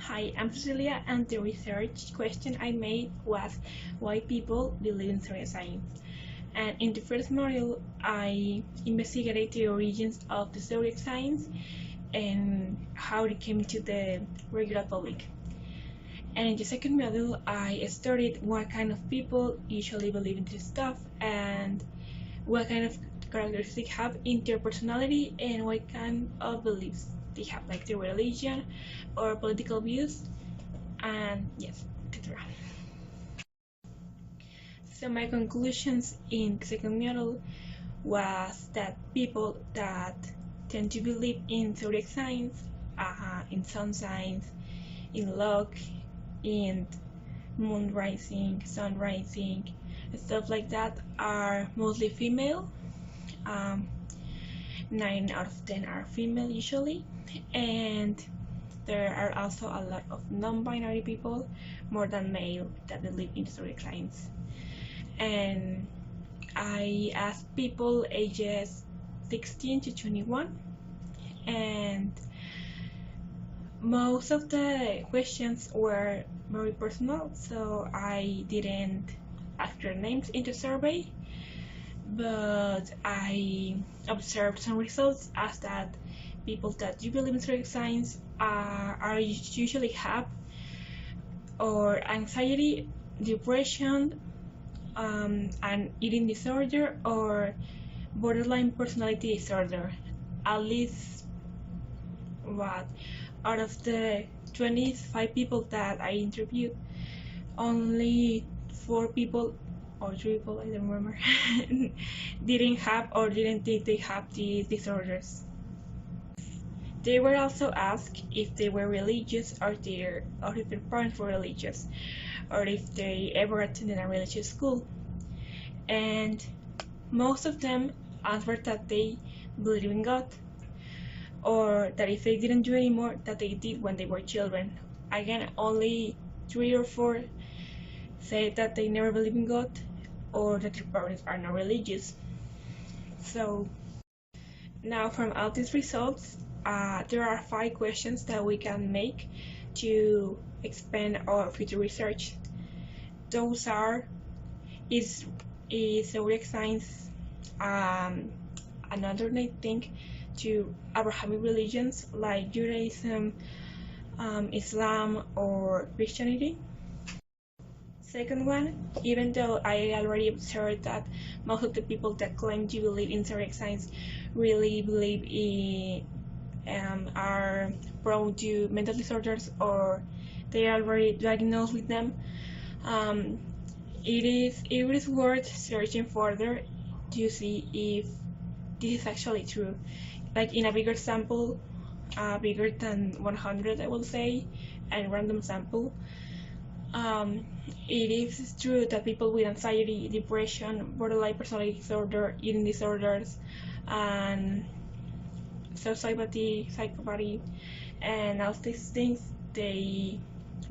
Hi, I'm Cecilia, and the research question I made was why people believe in zodiac signs. And in the first module, I investigated the origins of the zodiac signs and how they came to the regular public. And in the second module, I studied what kind of people usually believe in this stuff and what kind of characteristics have in their personality and what kind of beliefs they have, like their religion or political views, and yes, etc. So my conclusions in the second module was that people that tend to believe in zodiac signs, in sun signs, in luck, in moon rising, sun rising, stuff like that are mostly female. 9 out of 10 are female usually, and there are also a lot of non-binary people, more than male, that believe in zodiac signs. And I asked people ages 16 to 21, and most of the questions were very personal, so I didn't ask their names in the survey, but I observed some results as that people that do believe in zodiac signs are usually have or anxiety, depression, an eating disorder, or borderline personality disorder. At least what out of the 25 people that I interviewed, only 4 people or 3 people, I don't remember, didn't have or didn't think they have these disorders. They were also asked if they were religious or if their parents were religious, or if they ever attended a religious school. And most of them answered that they believe in God, or that if they didn't do anymore, that they did when they were children. Again, only 3 or 4 said that they never believe in God, or that their parents are not religious. So now from all these results, there are 5 questions that we can make to expand our future research. Those are, is zodiac signs an alternate thing to Abrahamic religions like Judaism, Islam, or Christianity? Second one, even though I already observed that most of the people that claim to believe in zodiac signs really believe in are prone to mental disorders, or they are already diagnosed with them, it is worth searching further to see if this is actually true. Like in a bigger sample, bigger than 100, I will say, and random sample, it is true that people with anxiety, depression, borderline personality disorder, eating disorders, and psychopathy, and all these things, they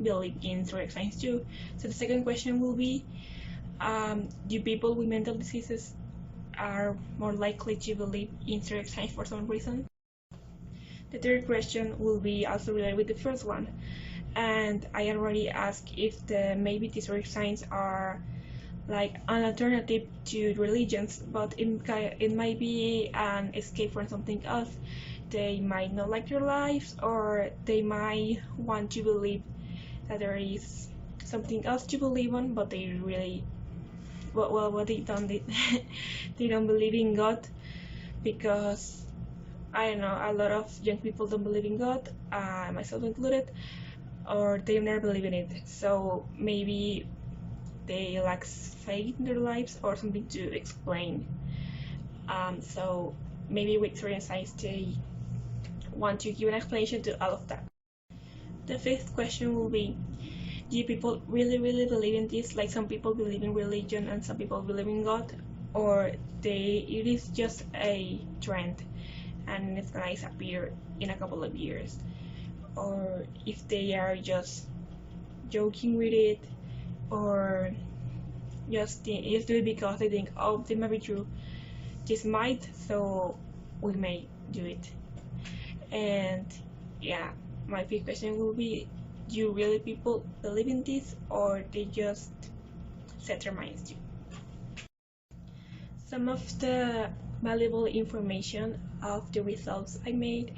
believe in zodiac signs too. So the second question will be, do people with mental diseases are more likely to believe in zodiac signs for some reason? The third question will be also related with the first one, and I already asked if maybe the zodiac signs are like an alternative to religions, but it might be an escape from something else. They might not like their lives, or they might want to believe that there is something else to believe on, but they really, well, what they don't they don't believe in God, because I don't know, a lot of young people don't believe in God, myself included, or they never believe in it. So maybe they lack faith in their lives or something to explain. So maybe with zodiac signs they want to give an explanation to all of that. The fifth question will be, do people really believe in this? Like some people believe in religion and some people believe in God, or it is just a trend and it's gonna disappear in a couple of years, or if they are just joking with it, or just do it because they think, oh, this might be true, this might, so we may do it. And yeah, my big question will be, do really people believe in this, or they just set their minds to? Some of the valuable information of the results I made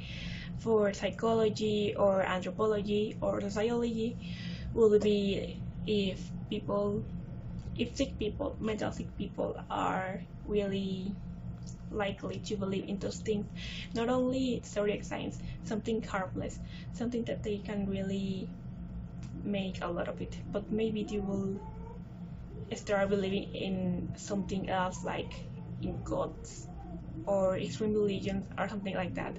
for psychology or anthropology or sociology will be if sick people, mental sick people, are really likely to believe in those things. Not only zodiac signs, something harmless, something that they can really make a lot of it, but maybe they will start believing in something else, like in gods or extreme religions or something like that.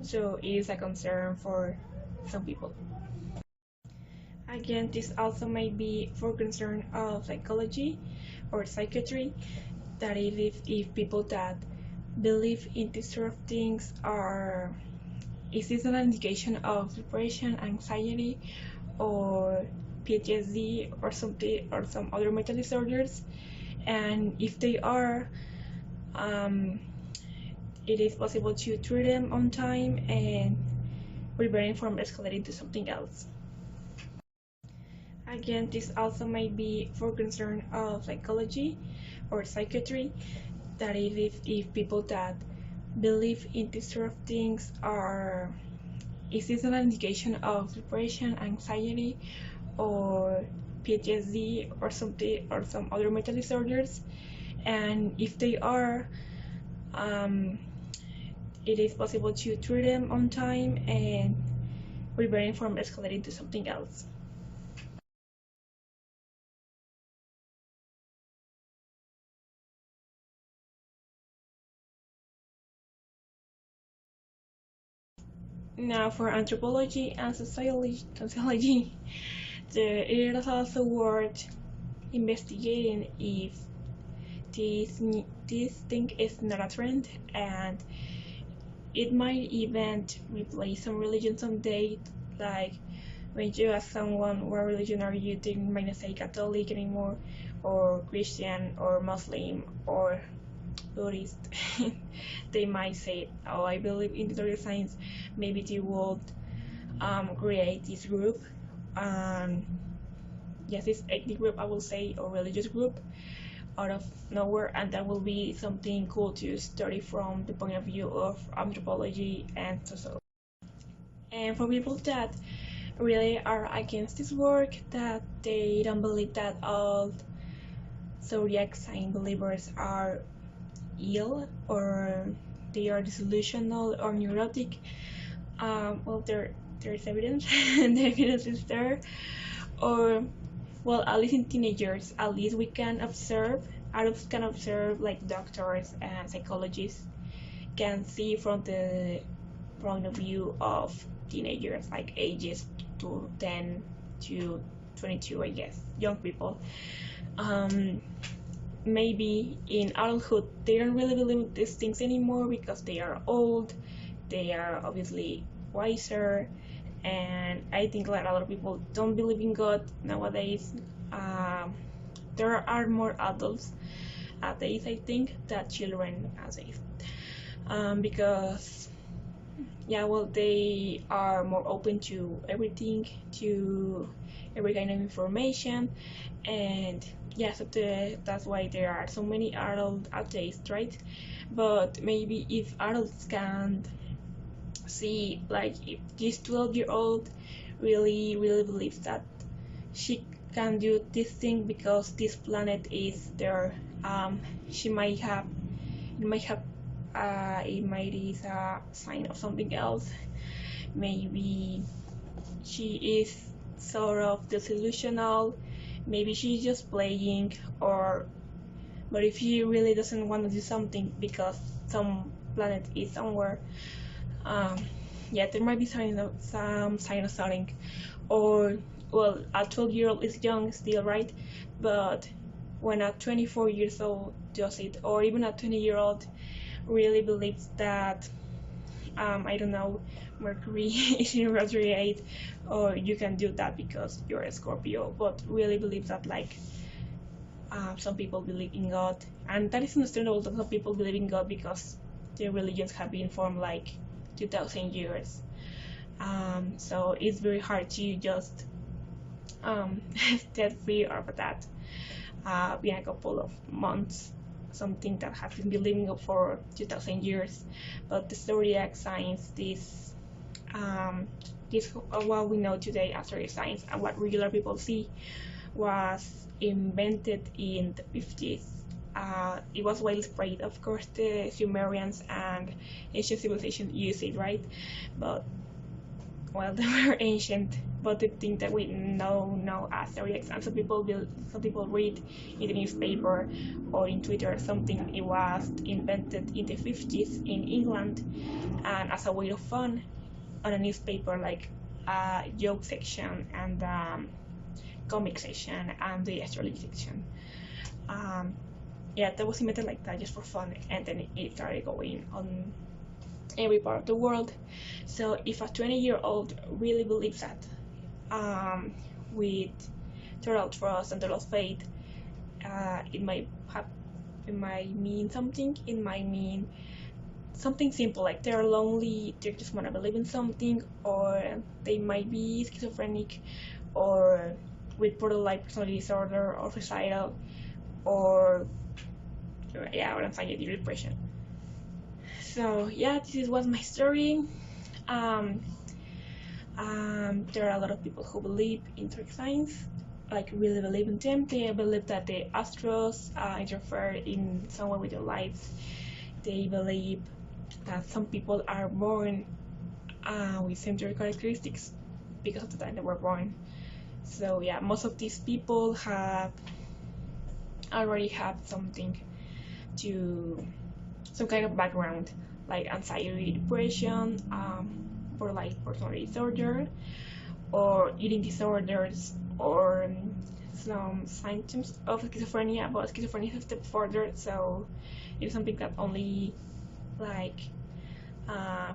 So it is a concern for some people. Again, this also might be for concern of psychology or psychiatry, that if people that believe in these sort of things are, is this an indication of depression, anxiety, or PTSD or something, or some other mental disorders? And if they are, it is possible to treat them on time and preventing from escalating to something else. Again, this also might be for concern of psychology or psychiatry, that if people that believe in these sort of things are, is this an indication of depression, anxiety, or PTSD or something, or some other mental disorders? And if they are, it is possible to treat them on time and preventing from escalating to something else. Now, for anthropology and sociology, it is also worth investigating if this thing is not a trend, and it might even replace some religion someday. Like when you ask someone what religion are you, they might not say Catholic anymore, or Christian, or Muslim, or Buddhist. They might say, "Oh, I believe in the zodiac signs." Maybe they would create this group, yes, this ethnic group, I will say, or religious group, out of nowhere, and that will be something cool to study from the point of view of anthropology and sociology. And for people that really are against this work, that they don't believe that all zodiac sign believers are ill, or they are disillusional or neurotic, well, there's evidence, and the evidence is there. Or, well, at least in teenagers, at least we can observe, adults can observe, like doctors and psychologists can see from the point of view of teenagers, like ages to 10 to 22, I guess, young people. Maybe in adulthood they don't really believe these things anymore because they are old, they are obviously wiser, and I think like a lot of people don't believe in God nowadays. There are more adults atheists, I think, than children atheists, because yeah, well, they are more open to everything, to every kind of information, and yeah, so that's why there are so many adult atheists, right? But maybe if adults can see, like, if this 12-year-old really believes that she can do this thing because this planet is there, she might have, it might is a sign of something else. Maybe she is sort of disillusional, maybe she's just playing, or but if she really doesn't want to do something because some planet is somewhere, yeah, there might be some sign of something. Or, well, a 12-year-old is young still, right? But when a 24 years old does it, or even a 20-year-old really believes that, I don't know, Mercury is in retrograde, or you can do that because you're a Scorpio, but really believes that, like, some people believe in God, and that is understandable that some people believe in God because their religions have been formed like 2,000 years. So it's very hard to just get free of that in a couple of months, something that has been living up for 2000 years. But the zodiac signs, this what we know today as zodiac signs and what regular people see, was invented in the 50s. It was widespread, of course. The Sumerians and ancient civilizations used it, right? But well, they were ancient. But the thing that we know as zodiacs, and some people read in the newspaper or in Twitter something. It was invented in the 50s in England, and as a way of fun on a newspaper, like a joke section and comic section and the astrology section. Yeah, that was invented like that just for fun, and then it started going on every part of the world. So if a 20-year-old really believes that, with total trust and total faith, it might mean something. It might mean something simple, like they're lonely, they just want to believe in something, or they might be schizophrenic, or with borderline personality disorder, or suicidal, or anxiety, depression. So yeah, this was my story. There are a lot of people who believe in zodiac signs, like really believe in them. They believe that the astros interfere in some way with their lives. They believe that some people are born with similar characteristics because of the time they were born. So yeah, most of these people already have something to some kind of background, like anxiety, depression, borderline personality disorder, or eating disorders, or some symptoms of schizophrenia. But schizophrenia is a step further, so it's something that only like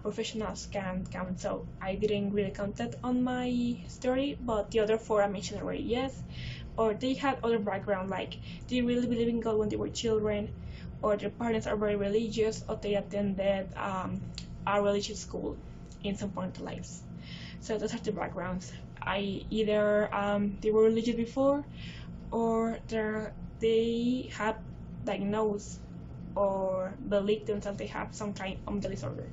professionals can count. So I didn't really count that on my story, but the other four I mentioned already, yes. Or they had other background, like they really believe in God when they were children, or their parents are very religious, or they attended a religious school in some point of their lives. So those are the backgrounds. Either they were religious before, or they have diagnosed or believe themselves they have some kind of mental disorder.